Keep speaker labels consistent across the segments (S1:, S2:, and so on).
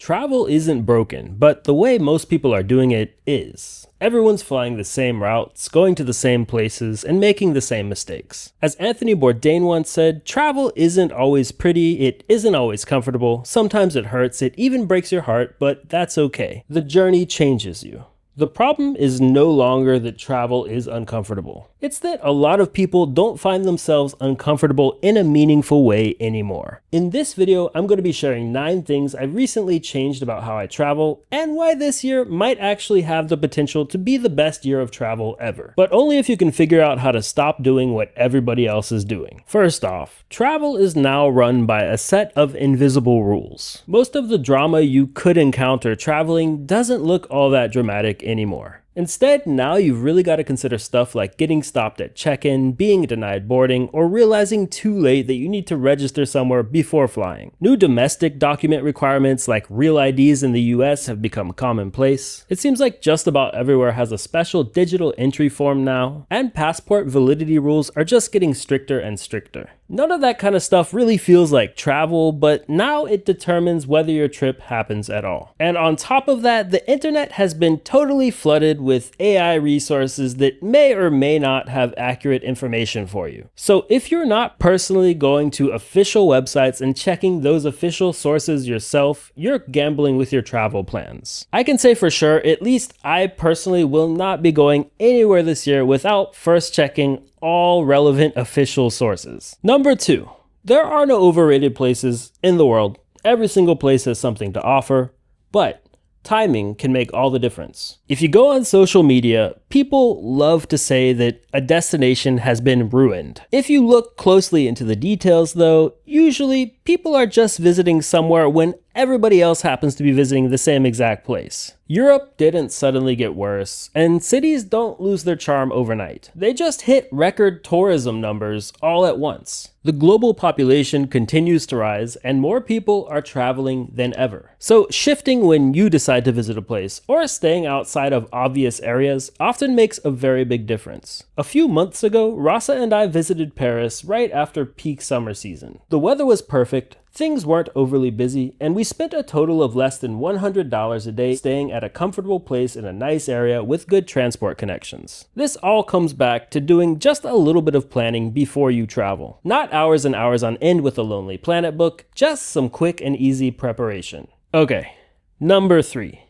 S1: Travel isn't broken, but the way most people are doing it is. Everyone's flying the same routes, going to the same places, and making the same mistakes. As Anthony Bourdain once said, travel isn't always pretty, it isn't always comfortable, sometimes it hurts, it even breaks your heart, but that's okay. The journey changes you. The problem is no longer that travel is uncomfortable. It's that a lot of people don't find themselves uncomfortable in a meaningful way anymore. In this video, I'm going to be sharing 9 things I've recently changed about how I travel and why this year might actually have the potential to be the best year of travel ever. But only if you can figure out how to stop doing what everybody else is doing. First off, travel is now run by a set of invisible rules. Most of the drama you could encounter traveling doesn't look all that dramatic anymore. Instead, now you've really got to consider stuff like getting stopped at check-in, being denied boarding, or realizing too late that you need to register somewhere before flying. New domestic document requirements like real IDs in the US have become commonplace. It seems like just about everywhere has a special digital entry form now, and passport validity rules are just getting stricter and stricter. None of that kind of stuff really feels like travel, but now it determines whether your trip happens at all. And on top of that, the internet has been totally flooded with AI resources that may or may not have accurate information for you. So if you're not personally going to official websites and checking those official sources yourself, you're gambling with your travel plans. I can say for sure, at least I personally will not be going anywhere this year without first checking all relevant official sources. Number 2, there are no overrated places in the world. Every single place has something to offer, but timing can make all the difference. If you go on social media, people love to say that a destination has been ruined. If you look closely into the details though, usually people are just visiting somewhere when everybody else happens to be visiting the same exact place. Europe didn't suddenly get worse, and cities don't lose their charm overnight. They just hit record tourism numbers all at once. The global population continues to rise, and more people are traveling than ever. So shifting when you decide to visit a place, or staying outside of obvious areas, often makes a very big difference. A few months ago, Rasa and I visited Paris right after peak summer season. The weather was perfect, things weren't overly busy, and we spent a total of less than $100 a day staying at a comfortable place in a nice area with good transport connections. This all comes back to doing just a little bit of planning before you travel. Not hours and hours on end with a Lonely Planet book, just some quick and easy preparation. Okay, number 3.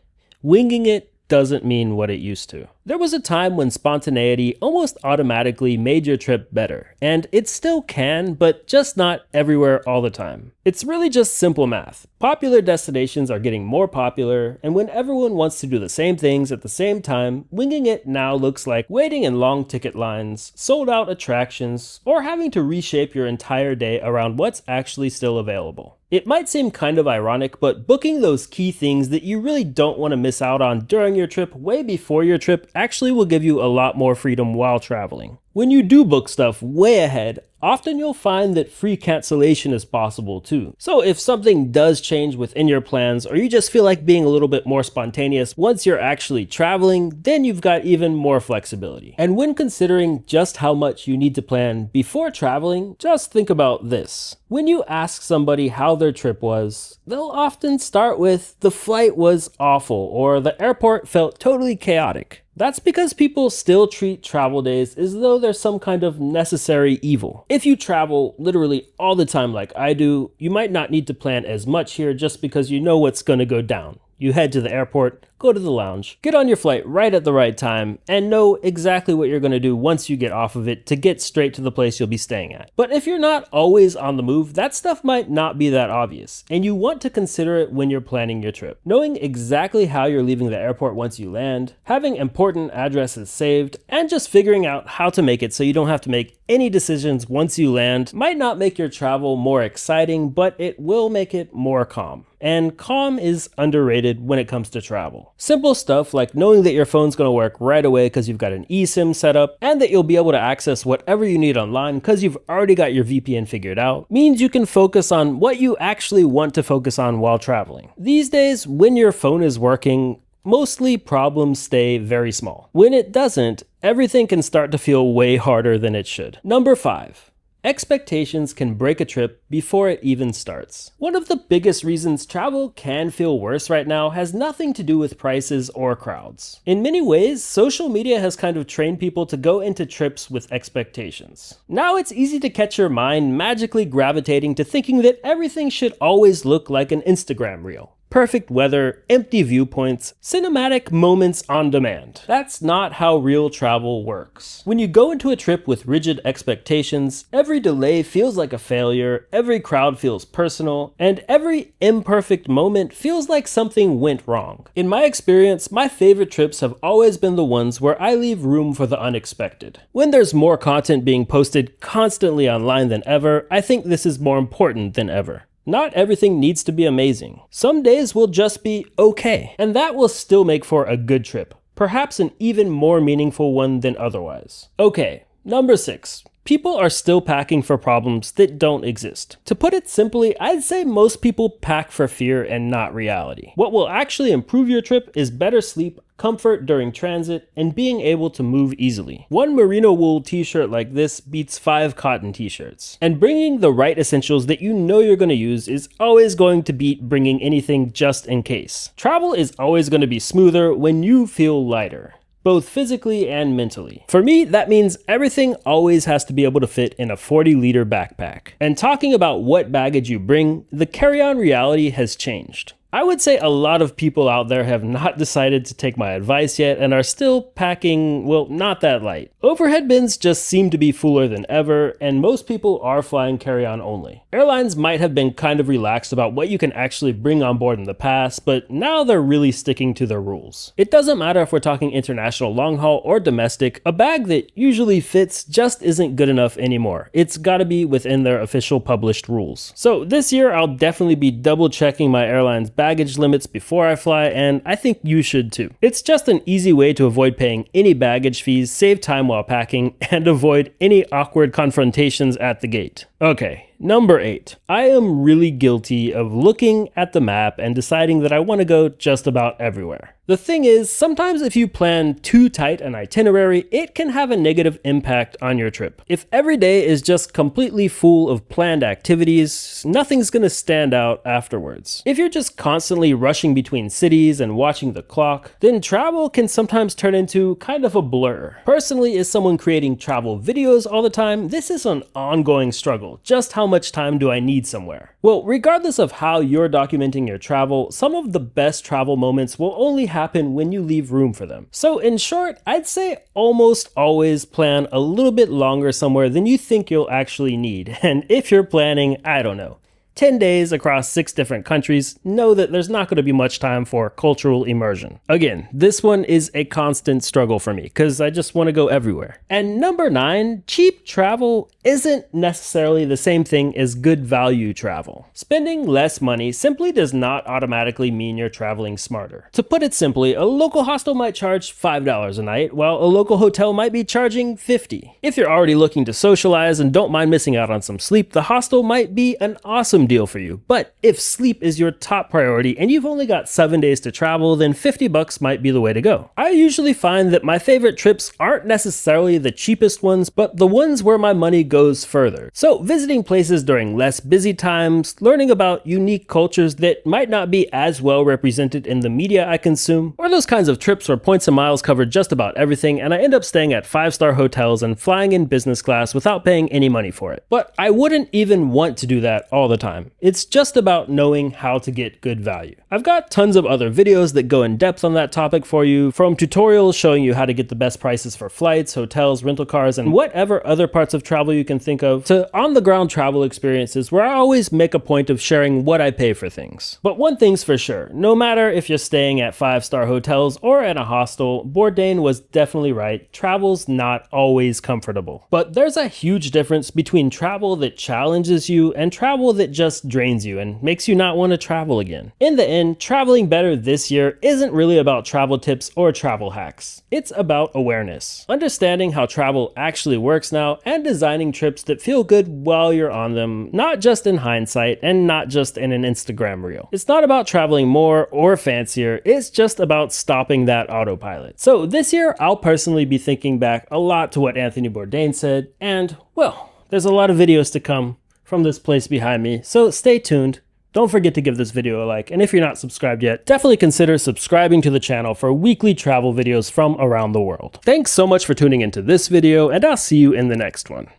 S1: Winging it doesn't mean what it used to. There was a time when spontaneity almost automatically made your trip better, and it still can, but just not everywhere all the time. It's really just simple math. Popular destinations are getting more popular, and when everyone wants to do the same things at the same time, winging it now looks like waiting in long ticket lines, sold out attractions, or having to reshape your entire day around what's actually still available. It might seem kind of ironic, but booking those key things that you really don't want to miss out on during your trip way before your trip actually will give you a lot more freedom while traveling. When you do book stuff way ahead, often you'll find that free cancellation is possible too. So if something does change within your plans, or you just feel like being a little bit more spontaneous once you're actually traveling, then you've got even more flexibility. And when considering just how much you need to plan before traveling, just think about this. When you ask somebody how their trip was, they'll often start with, "The flight was awful," or "The airport felt totally chaotic." That's because people still treat travel days as though they're some kind of necessary evil. If you travel literally all the time like I do, you might not need to plan as much here just because you know what's going to go down. You head to the airport, go to the lounge, get on your flight right at the right time, and know exactly what you're going to do once you get off of it to get straight to the place you'll be staying at. But if you're not always on the move, that stuff might not be that obvious, and you want to consider it when you're planning your trip. Knowing exactly how you're leaving the airport once you land, having important addresses saved, and just figuring out how to make it so you don't have to make any decisions once you land might not make your travel more exciting, but it will make it more calm. And calm is underrated when it comes to travel. Simple stuff like knowing that your phone's going to work right away because you've got an eSIM set up, and that you'll be able to access whatever you need online because you've already got your VPN figured out, means you can focus on what you actually want to focus on while traveling. These days, when your phone is working, mostly problems stay very small. When it doesn't, everything can start to feel way harder than it should. Number 5. expectations can break a trip before it even starts. One of the biggest reasons travel can feel worse right now has nothing to do with prices or crowds. In many ways, social media has kind of trained people to go into trips with expectations. Now it's easy to catch your mind magically gravitating to thinking that everything should always look like an Instagram reel. Perfect weather, empty viewpoints, cinematic moments on demand. That's not how real travel works. When you go into a trip with rigid expectations, every delay feels like a failure, every crowd feels personal, and every imperfect moment feels like something went wrong. In my experience, my favorite trips have always been the ones where I leave room for the unexpected. When there's more content being posted constantly online than ever, I think this is more important than ever. Not everything needs to be amazing. Some days will just be okay, and that will still make for a good trip, perhaps an even more meaningful one than otherwise. Okay, number 6. People are still packing for problems that don't exist. To put it simply, I'd say most people pack for fear and not reality. What will actually improve your trip is better sleep, comfort during transit, and being able to move easily. One merino wool t-shirt like this beats 5 cotton t-shirts. And bringing the right essentials that you know you're going to use is always going to beat bringing anything just in case. Travel is always going to be smoother when you feel lighter, both physically and mentally. For me, that means everything always has to be able to fit in a 40-liter backpack. And talking about what baggage you bring, the carry-on reality has changed. I would say a lot of people out there have not decided to take my advice yet and are still packing, well, not that light. Overhead bins just seem to be fuller than ever, and most people are flying carry-on only. Airlines might have been kind of relaxed about what you can actually bring on board in the past, but now they're really sticking to their rules. It doesn't matter if we're talking international long haul or domestic, a bag that usually fits just isn't good enough anymore. It's gotta be within their official published rules. So this year, I'll definitely be double checking my airline's baggage limits before I fly, and I think you should too. It's just an easy way to avoid paying any baggage fees, save time while packing, and avoid any awkward confrontations at the gate. Okay, number 8. I am really guilty of looking at the map and deciding that I want to go just about everywhere. The thing is, sometimes if you plan too tight an itinerary, it can have a negative impact on your trip. If every day is just completely full of planned activities, nothing's gonna stand out afterwards. If you're just constantly rushing between cities and watching the clock, then travel can sometimes turn into kind of a blur. Personally, as someone creating travel videos all the time, this is an ongoing struggle. Just how much time do I need somewhere? Well, regardless of how you're documenting your travel, some of the best travel moments will only happen when you leave room for them. So in short, I'd say almost always plan a little bit longer somewhere than you think you'll actually need. And if you're planning, I don't know, 10 days across 6 different countries, know that there's not going to be much time for cultural immersion. Again, this one is a constant struggle for me because I just want to go everywhere. And number 9, cheap travel isn't necessarily the same thing as good value travel. Spending less money simply does not automatically mean you're traveling smarter. To put it simply, a local hostel might charge $5 a night, while a local hotel might be charging $50. If you're already looking to socialize and don't mind missing out on some sleep, the hostel might be an awesome deal for you. But if sleep is your top priority and you've only got 7 days to travel, then $50 might be the way to go. I usually find that my favorite trips aren't necessarily the cheapest ones, but the ones where my money goes further. So visiting places during less busy times, learning about unique cultures that might not be as well represented in the media I consume, or those kinds of trips where points and miles cover just about everything and I end up staying at 5-star hotels and flying in business class without paying any money for it. But I wouldn't even want to do that all the time. It's just about knowing how to get good value. I've got tons of other videos that go in depth on that topic for you, from tutorials showing you how to get the best prices for flights, hotels, rental cars, and whatever other parts of travel you can think of, to on-the-ground travel experiences where I always make a point of sharing what I pay for things. But one thing's for sure, no matter if you're staying at 5-star hotels or at a hostel, Bourdain was definitely right, travel's not always comfortable. But there's a huge difference between travel that challenges you and travel that just drains you and makes you not want to travel again. In the end, traveling better this year isn't really about travel tips or travel hacks. It's about awareness, understanding how travel actually works now, and designing trips that feel good while you're on them, not just in hindsight and not just in an Instagram reel. It's not about traveling more or fancier, it's just about stopping that autopilot. So this year, I'll personally be thinking back a lot to what Anthony Bourdain said, and, well, There's a lot of videos to come from this place behind me, so stay tuned. Don't forget to give this video a like, and if you're not subscribed yet, definitely consider subscribing to the channel for weekly travel videos from around the world. Thanks so much for tuning into this video, and I'll see you in the next one.